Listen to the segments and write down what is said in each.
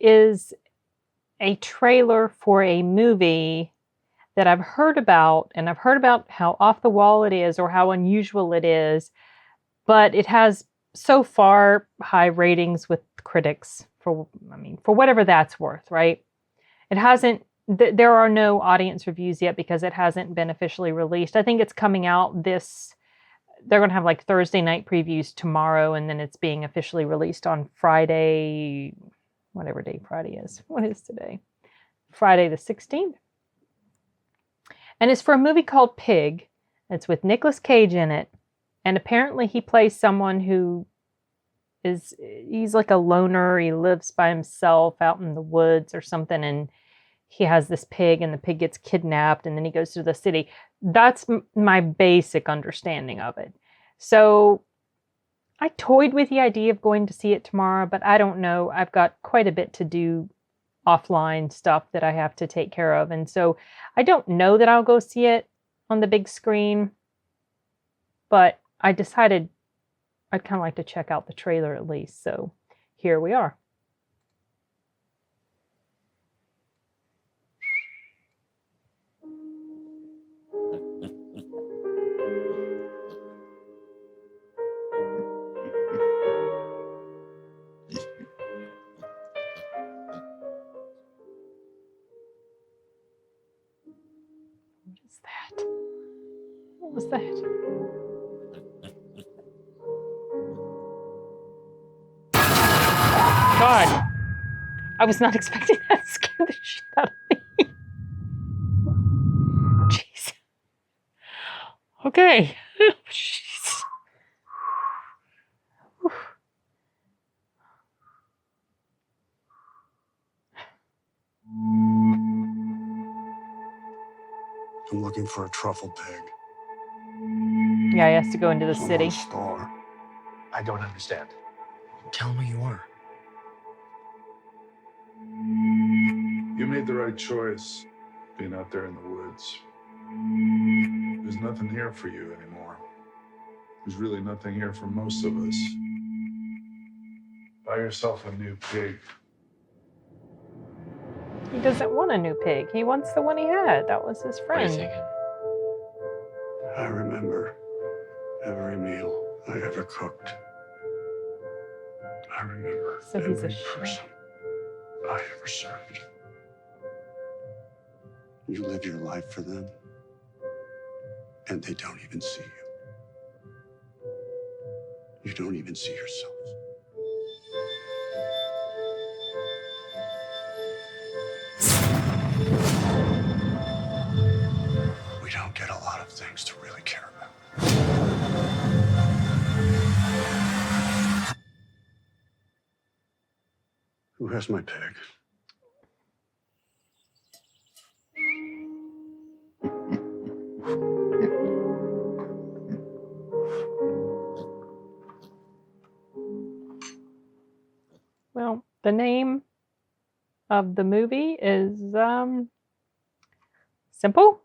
is a trailer for a movie that I've heard about, and I've heard about how off the wall it is or how unusual it is, but it has so far high ratings with critics for whatever that's worth, right? It hasn't, there are no audience reviews yet because it hasn't been officially released. I think it's coming out they're going to have like Thursday night previews tomorrow, and then it's being officially released on Friday, whatever day Friday is. What is today? Friday the 16th. And it's for a movie called Pig. It's with Nicolas Cage in it. And apparently he plays someone who he's like a loner. He lives by himself out in the woods or something. And he has this pig, and the pig gets kidnapped, and then he goes to the city. That's my basic understanding of it. So I toyed with the idea of going to see it tomorrow, but I don't know. I've got quite a bit to do, offline stuff that I have to take care of. And so I don't know that I'll go see it on the big screen, but I decided I'd kind of like to check out the trailer at least. So here we are. What was that? God, I was not expecting that to scare the shit out of me. Jeez. Okay. Jeez. I'm looking for a truffle pig. Yeah, he has to go into the city. Store. I don't understand. Tell me who you are. You made the right choice, being out there in the woods. There's nothing here for you anymore. There's really nothing here for most of us. Buy yourself a new pig. He doesn't want a new pig. He wants the one he had. That was his friend. What are you thinking? I remember every meal I ever cooked. I remember So he's every a person I ever served. You live your life for them, and they don't even see you. You don't even see yourself. We don't get a lot of things to really care about. Who has my pig? Well, the name of the movie is simple.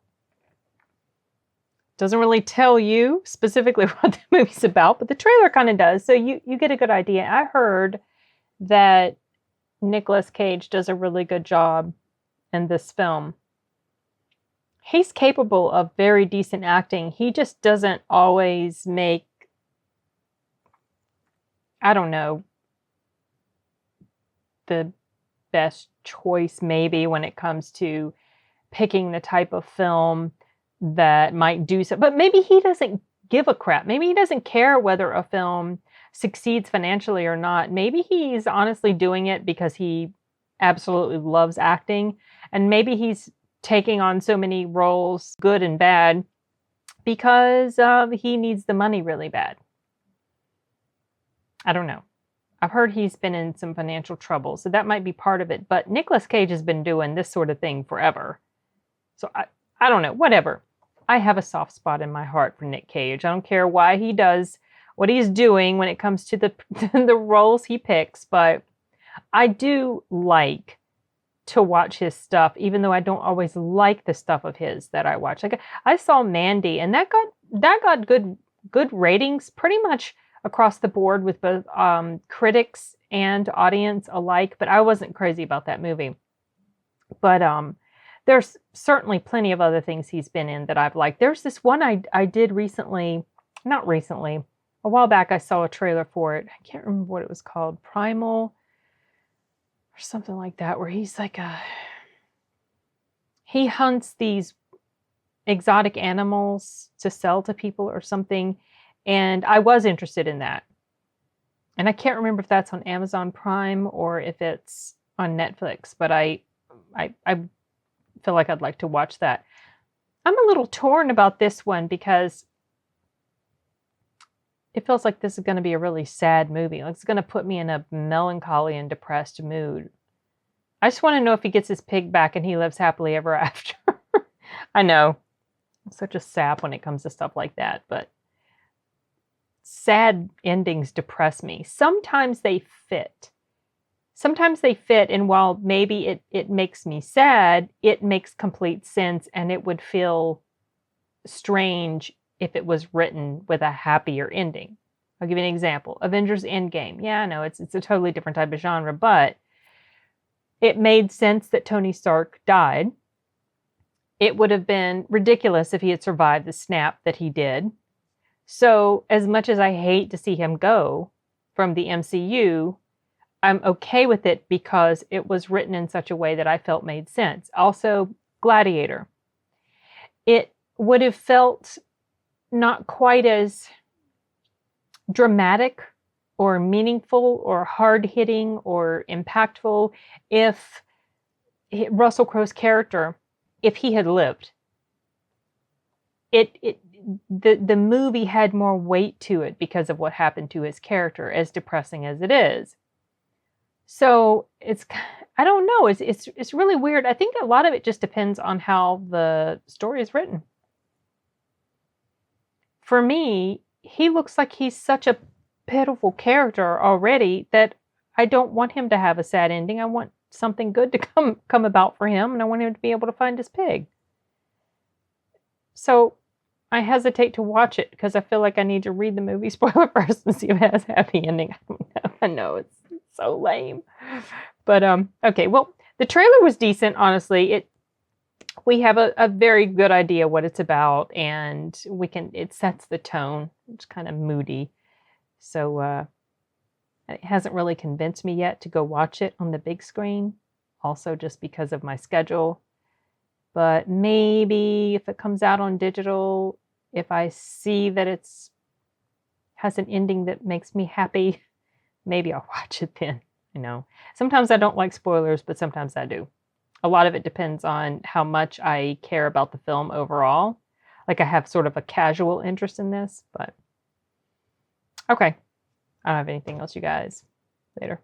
Doesn't really tell you specifically what the movie's about, but the trailer kind of does. So you get a good idea. I heard that Nicolas Cage does a really good job in this film. He's capable of very decent acting. He just doesn't always make, I don't know, the best choice maybe when it comes to picking the type of film that might do so. But maybe he doesn't give a crap. Maybe he doesn't care whether a film succeeds financially or not. Maybe he's honestly doing it because he absolutely loves acting. And maybe he's taking on so many roles, good and bad, because he needs the money really bad. I don't know. I've heard he's been in some financial trouble, so that might be part of it. But Nicolas Cage has been doing this sort of thing forever. So I don't know, whatever. I have a soft spot in my heart for Nick Cage. I don't care why he does what he's doing when it comes to the roles he picks, but I do like to watch his stuff, even though I don't always like the stuff of his that I watch. Like I saw Mandy, and that got good ratings pretty much across the board with both critics and audience alike, but I wasn't crazy about that movie. But there's certainly plenty of other things he's been in that I've liked. There's this one I did recently, not recently, a while back I saw a trailer for it. I can't remember what it was called, Primal or something like that, where he's like he hunts these exotic animals to sell to people or something. And I was interested in that. And I can't remember if that's on Amazon Prime or if it's on Netflix, but I feel like I'd like to watch that. I'm a little torn about this one because it feels like this is going to be a really sad movie. Like it's going to put me in a melancholy and depressed mood. I just want to know if he gets his pig back and he lives happily ever after. I know. I'm such a sap when it comes to stuff like that, but sad endings depress me. Sometimes they fit. And while maybe it makes me sad, it makes complete sense, and it would feel strange if it was written with a happier ending. I'll give you an example. Avengers Endgame. Yeah, I know it's a totally different type of genre, but it made sense that Tony Stark died. It would have been ridiculous if he had survived the snap that he did. So as much as I hate to see him go from the MCU, I'm okay with it because it was written in such a way that I felt made sense. Also, Gladiator. It would have felt not quite as dramatic or meaningful or hard-hitting or impactful if Russell Crowe's character, if he had lived. The movie had more weight to it because of what happened to his character, as depressing as it is. So I don't know, it's really weird. I think a lot of it just depends on how the story is written. For me, he looks like he's such a pitiful character already that I don't want him to have a sad ending. I want something good to come about for him, and I want him to be able to find his pig. So I hesitate to watch it because I feel like I need to read the movie spoiler first and see if it has a happy ending. I don't know. I know it's so lame. But okay, well, the trailer was decent, honestly. We have a very good idea what it's about, and it sets the tone. It's kind of moody. So it hasn't really convinced me yet to go watch it on the big screen. Also just because of my schedule. But maybe if it comes out on digital, if I see that it's has an ending that makes me happy, maybe I'll watch it then. You know, sometimes I don't like spoilers, but sometimes I do. A lot of it depends on how much I care about the film overall. Like I have sort of a casual interest in this, but okay. I don't have anything else, you guys. Later.